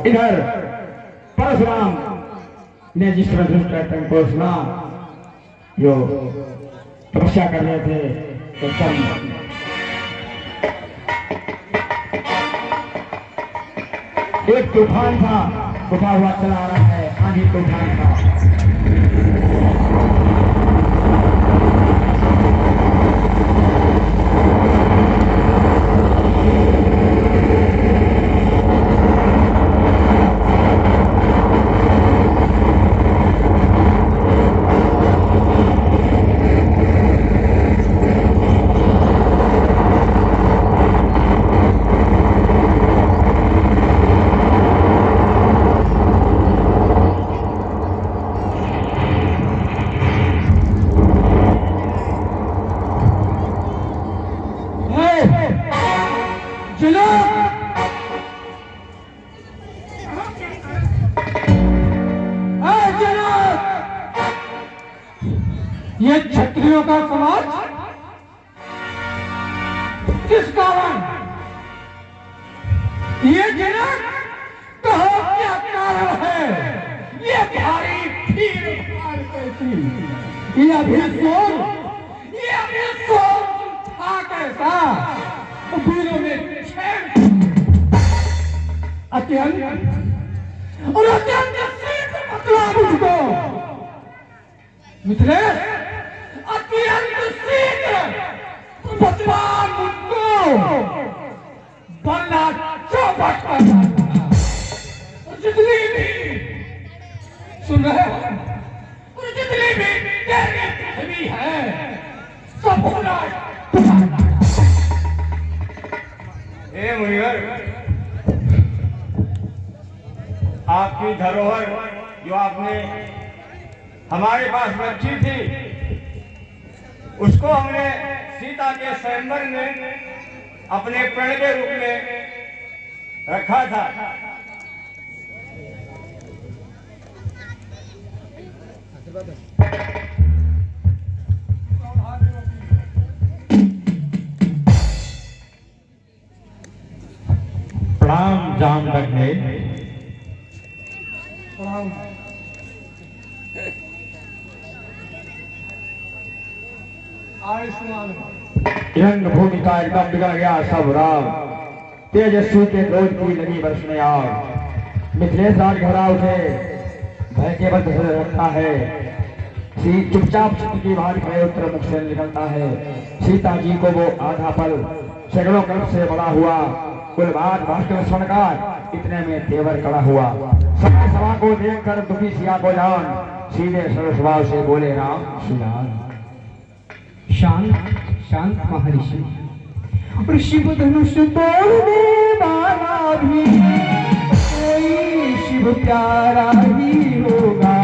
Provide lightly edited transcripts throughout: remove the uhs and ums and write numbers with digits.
इधर परशुराम ने जिस तरह दुष्ट को सुना जो तपस्या कर रहे थे एकदम एक तूफान था उठा हुआ चला आ रहा है, आंधी तूफान था। ये क्षत्रियों का समाज किस कारण ये जनक कहो क्या कारण है? ये भारी भीड़ कैसी ये अभी सोच था कैसा वीरों में अत्यंत और अत्यंत मतलब उसको मिथिलेश अत्यंत शीघ्र बदलाव उनको बनना चौपट करना जितनी भी सुन रहे हो और जितनी भी पृथ्वी है सब होना। हे मुनिवर, आपकी धरोहर जो आपने हमारे पास रखी थी उसको हमने सीता के स्वयंवर में अपने प्रण के रूप में रखा था। प्रणाम जामदग्नि ने रंग भूमि का एकदम बिगड़ गया सब राम, तेजस्वी के क्रोध की लगी बरसने आग। मिथिलेश राज घबरा उठे, भय के बल रखता है, चुपचाप की बाहर खड़े उत्तर मुख से निकलता है। सीता जी को वो आधा पल सैकड़ों कल्प से बड़ा हुआ कुलबाद भास्कर स्वर्णकार इतने में तेवर खड़ा हुआ। सभा को देखकर दुखी सिया को जान सीधे सरल स्वभाव से बोले राम श्रीराम। शांत शांत महर्षि और शिव धनुष तोड़ने वाला भी कोई शिव प्यारा ही होगा,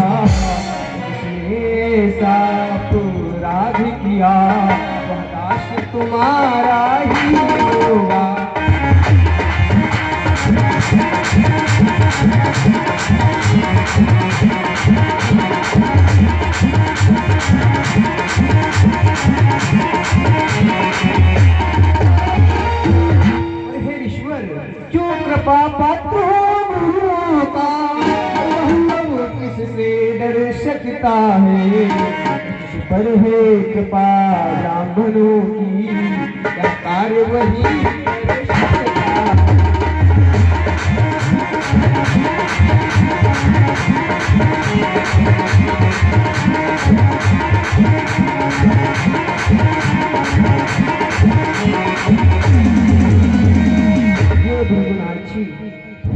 जिसने साप राध किया वह दास तुम्हारा ही होगा। क्यों कृपा पात्र हो का किससे डर सकता है, जिस पर है कृपा ब्राह्मणों की क्या कार्य वही कर सकता है।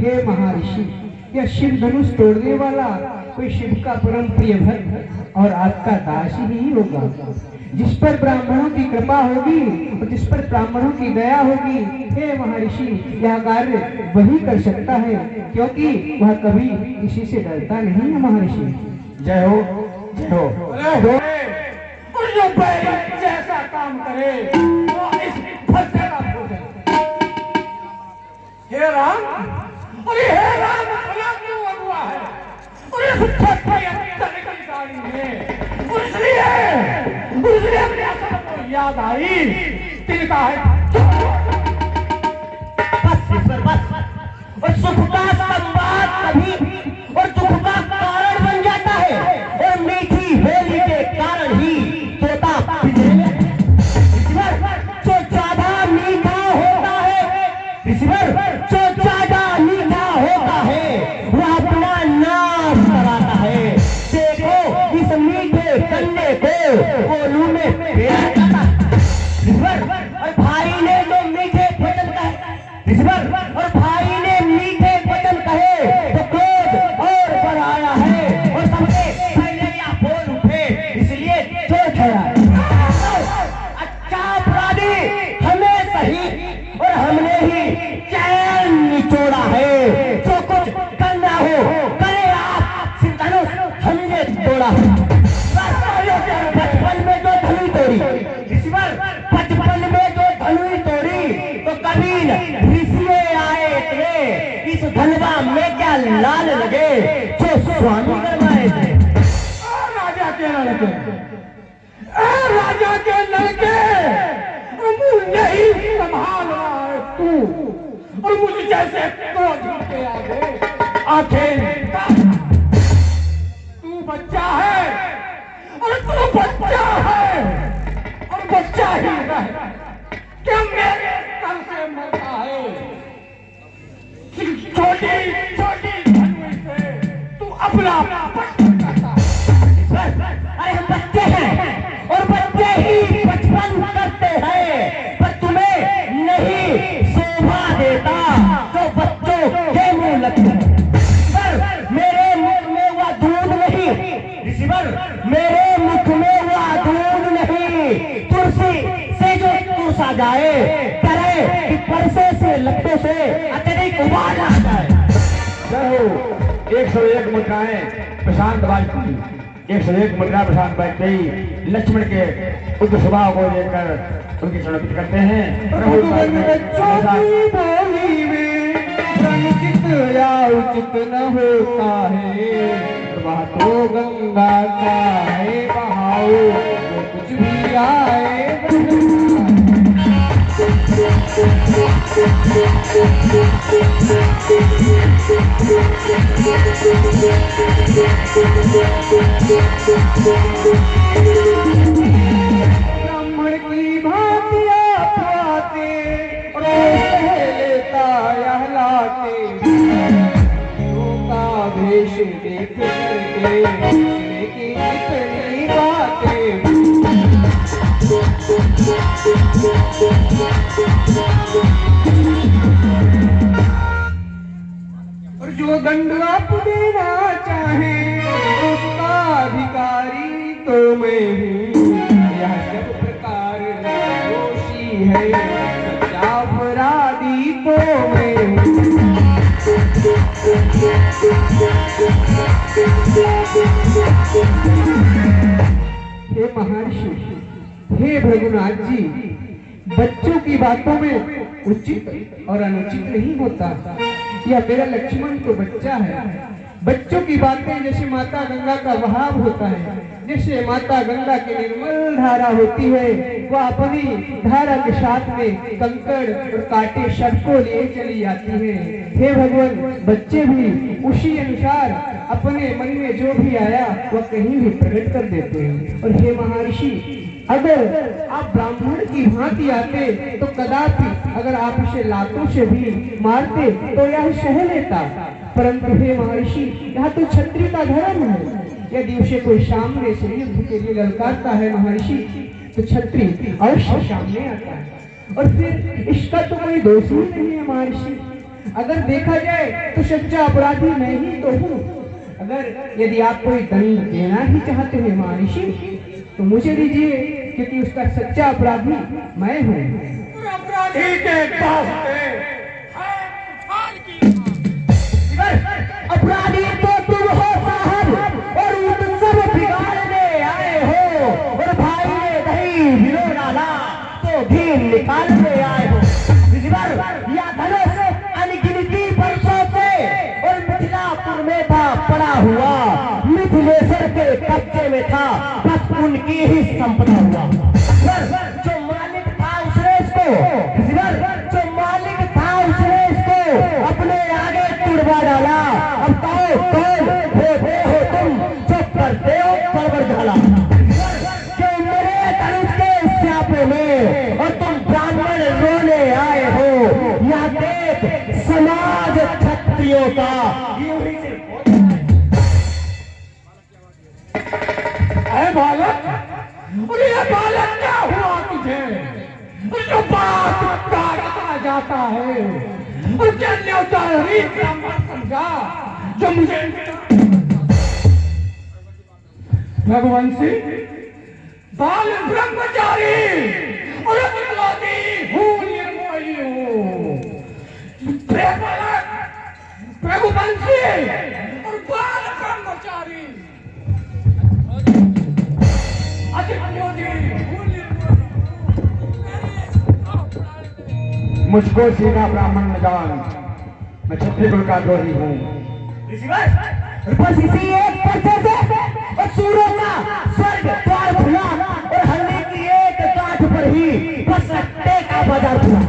हे महर्षि, यह शिव धनुष तोड़ने वाला कोई शिव का परम प्रिय भक्त और आपका दास ही होगा, जिस पर ब्राह्मणों की कृपा होगी और जिस पर ब्राह्मणों की दया होगी। हे महर्षि, यह कार्य वही कर सकता है, क्योंकि वह कभी किसी से डरता नहीं है। महर्षि जय हो जय हो। और जो जैसा काम करे वो इस भक्त का भोजन। हे राम, अरे हे राम, भला क्यों अगुआ है और इस भक्त की गाड़ी में और इसलिए अपने असर को याद आई तिनका है बस और सुखदा संवाद क्या लाल लगे जो स्वामी गरमाए थे। राजा के लड़के, राजा के लड़के, मुझे ही संभाल रहा है तू, और मुझे जैसे क्रोध के आगे आखिर तू बच्चा है, और तू बच्चा है, और बच्चा ही है, क्या मेरे सर से मरता है। छोटी छोटी धनुष से तू अपना बचपन करता है। अरे हम बच्चे हैं और बच्चे ही बचपन करते हैं, पर तुम्हें नहीं शोभा देता जो बच्चों के मुंह लगता है। पर मेरे मुख में वह दूध नहीं, ऋषिवर मेरे मुख में वह दूध नहीं, तुलसी से जो तुलसा जाए करे कि परसे से लपटों से अत्यधिक उबाल आ जाए। 101 मुद्राएं प्रशांत बाजपेयी, 101 मुद्रा प्रशांत बाजपेयी लक्ष्मण के उग्र स्वभाव को लेकर उनकी समर्पित करते हैं। उचित न होता है, वह तो गंगा का है बहाव, जो कुछ भी आए ब्राह्मण की भांतिया पाते लेता यह लाटे, का भेष देख करके की कितनी बातें। और जो दंड आप देना चाहे उसका अधिकारी तो मैं हूँ, यह सब प्रकार दोषी है, सच्चा अपराधी तो मैं हूँ। हे महर्षि, हे भृगुनाथ जी, बच्चों की बातों में उचित और अनुचित नहीं होता। यह मेरा लक्ष्मण तो बच्चा है। बच्चों की बातें जैसे माता गंगा का बहाव होता है, जैसे माता गंगा की निर्मल धारा होती है, वह अपनी धारा के साथ में कंकड़ और कांटे सबको लिए चली जाती है। हे भगवान, बच्चे भी उसी अनुसार अपने मन में जो भी आया वह कहीं भी प्रकट कर देते हैं। और हे महर्षि, अगर आप ब्राह्मण की भांति आते तो कदापि अगर आप इसे लातों से भी मारते तो यह सह लेता, परंतु हे महर्षि, यह तो क्षत्रिय का धर्म है। यदि उसे कोई सामने से युद्ध के लिए ललकारता है महर्षि, तो क्षत्रिय अवश्य सामने आता है, और फिर इसका तो कोई दोष ही नहीं है महर्षि। अगर देखा जाए तो सच्चा अपराधी मैं ही तो हूँ। अगर यदि आप कोई दंड देना ही चाहते हैं महर्षि तो मुझे दीजिए, क्योंकि उसका सच्चा अपराधी मैं हूँ। अपराधी के अपराधी तो तुम हो साहब, और तुम सब बिगाड़ने आए हो, और भाई ने दही भिगो डाला तो घी निकालने आए हो। या धनुष अनगिनती वर्षों से और मिथिलापुर में था पड़ा हुआ, मिथिलेश्वर के कब्जे में था, बस उनकी ही संपदा हुआ। जो मालिक था उसने इसको, जो मालिक था उसने इसको अपने आगे तुड़वा डाला। अब कहो कौन होते हो तुम जो करते हो परवर झाला, जो मेरे धनुष के स्यापे में और तुम ब्राह्मण रोने आए हो। यहाँ देख समाज क्षत्रियों का बालक, और ये बालक क्या हुआ तुझे, जो बात काटता जाता है, और क्या न्योता रीत ब्राह्मण समझा जो मुझे भगवंशी बाल ब्रह्मचारी और अतिवादी हूँ, निर्मोही हूँ, भगवंशी और बाल ब्रह्मचारी मुझको सीधा ब्राह्मण न जान, मैं क्षत्रिय कुल का द्रोही हूँ। बस इसी एक पर्चे से और सूरों का स्वर्ग द्वार खुला और हल्दी की एक गांठ पर ही बस रट्टे का बाजार खुला।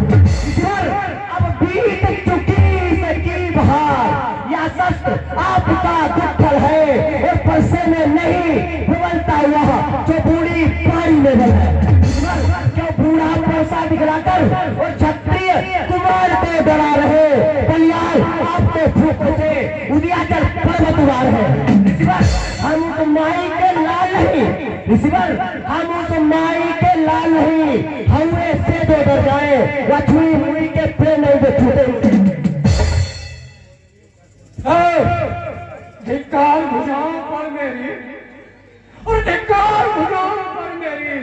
ईश्वर, अब बीत चुकी सकी बहार, या शस्त्र आपका गुत्थल है और परसे में नहीं उबलता हुआ जो बूढ़ी पानी में बल है। जो बूढ़ा पैसा दिखलाकर और क्षत्रिय कुमार पे डरा रहे, बलियाल आपके फूक से उदियाचल पर्वत उड़ा रहे। हम उस माई के लाल नहीं, ऋषिवर, हम उस माई के लाल नहीं, हम ऐसे दो डर जाए या छुई हुई के पे नहीं दे छूटे। धिक्कार भुजाओं पर मेरी और धिक्कार भुजाओं पर मेरी,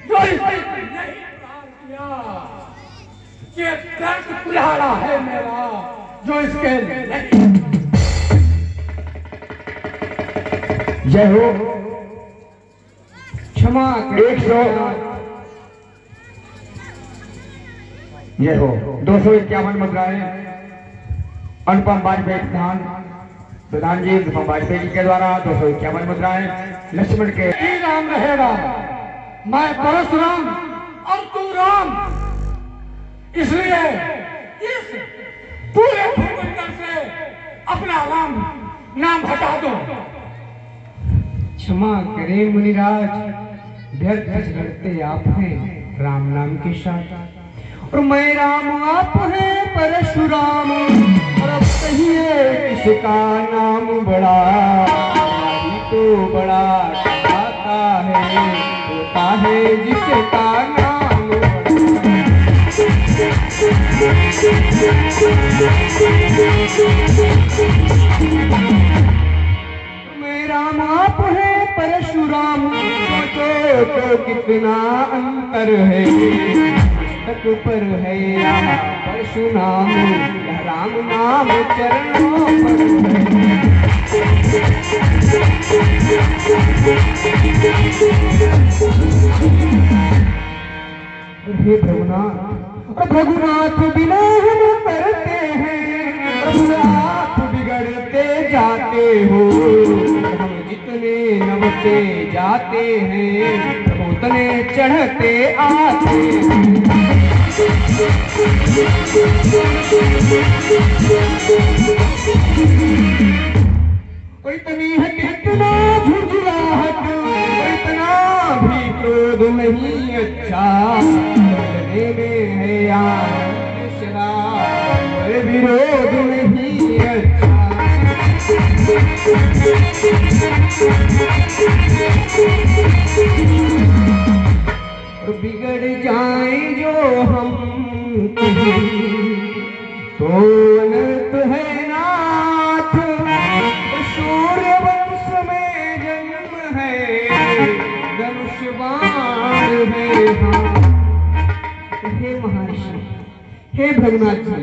जो इसने नहीं प्राण किया, ये दर्द कुल्हाड़ा है मेरा जो इसके नहीं। जय हो। क्षमा एक सौ ये हो 251 मुद्राएं अनुपम वाजपेयी प्रधान जी अनुपम वाजपेयी जी के द्वारा 251 मुद्राएं लक्ष्मण के। श्री राम रहेगा, मैं परशुराम और तू राम, इसलिए इस पूरे भूमंडल से अपना राम नाम हटा दो। क्षमा करें मुनिराज, व्यर्थ झगड़ते आप हैं राम नाम के साथ, और मैं राम आप हैं परशुराम, और अब कहिए किसका नाम बड़ा, ही तो बड़ा आता है, होता है जिसका नाम मैं राम आप है परशुराम, सोचो तो कितना अंतर है, तक पर है राम परशुराम, यह राम नाम चरणों पर है। हे प्रभुनाथ, रघुनाथ बिना हम करते हैं, रघुनाथ बिगड़ते जाते हो, हम जितने नमते जाते हैं उतने चढ़ते आते हैं। इतनी है कितना झुंझलाहट, इतना भी क्रोध नहीं अच्छा, बोलने में है आनंद शराब, और विरोध नहीं अच्छा। और बिगड़ जाए जो हम तो अनर्थ है नाथ, सूर्य वंश में जन्म है, धनुष बाण है हाथ। हे महर्षि, हे भगनाथ जी,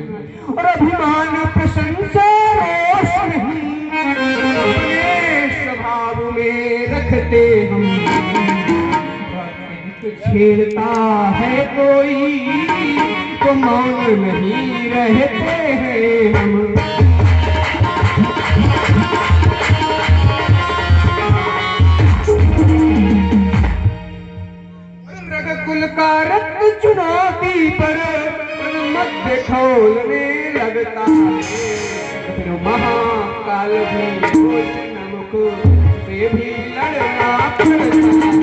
और अभिमान प्रशंसा रोष नहीं, अपने स्वभाव में रखते हम, छेड़ता है कोई तो मौन नहीं रहते हैं हम। रघुकुल का रक्त चुनौती पर मध्य खोलने लगता है, फिर महाकाल भी नमक से भी लड़ना पड़ता है।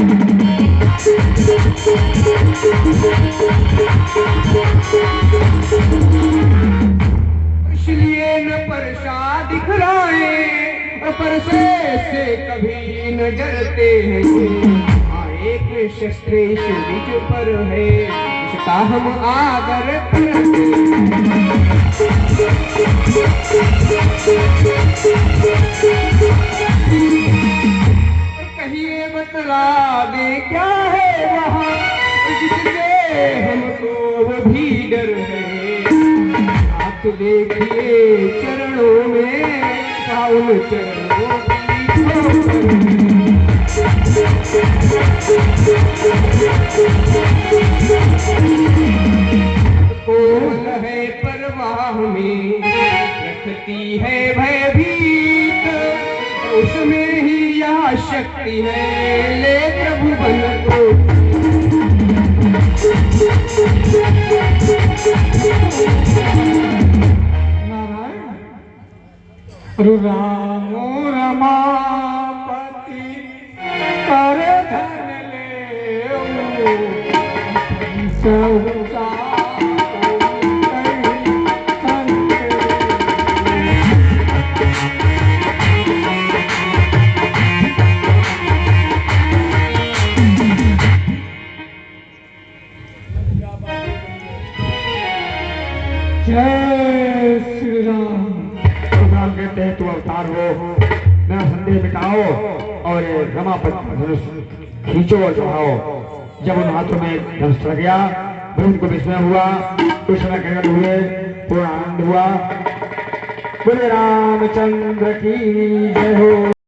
इसलिए न परसा दिखलाए, परसे से कभी न डरते हैं। एक शस्त्र निज पर है, इसका हम आदर करते हैं। कहिए बतला दे क्या है वहाँ, जिससे हमको वो भी डर है। आप देखिए चरणों में, उन चरणों की कोल है परवाह में, रखती है भय भी उसमें ही यह शक्ति है, ले प्रभु बन को। रामो रमापति कर धन ले सौचा जय श्री राम। भगवान कहते हैं तू अवतार हो, मेरा संदेह मिटाओ और ये रमापति धनुष खींचो और चढ़ाओ। जब उन हाथों में धनुष चढ़ गया, ब्रह्म को विस्मय हुआ, कुछ समय गगन हुए, पूर्ण आनंद हुआ। बोले रामचंद्र की जय हो।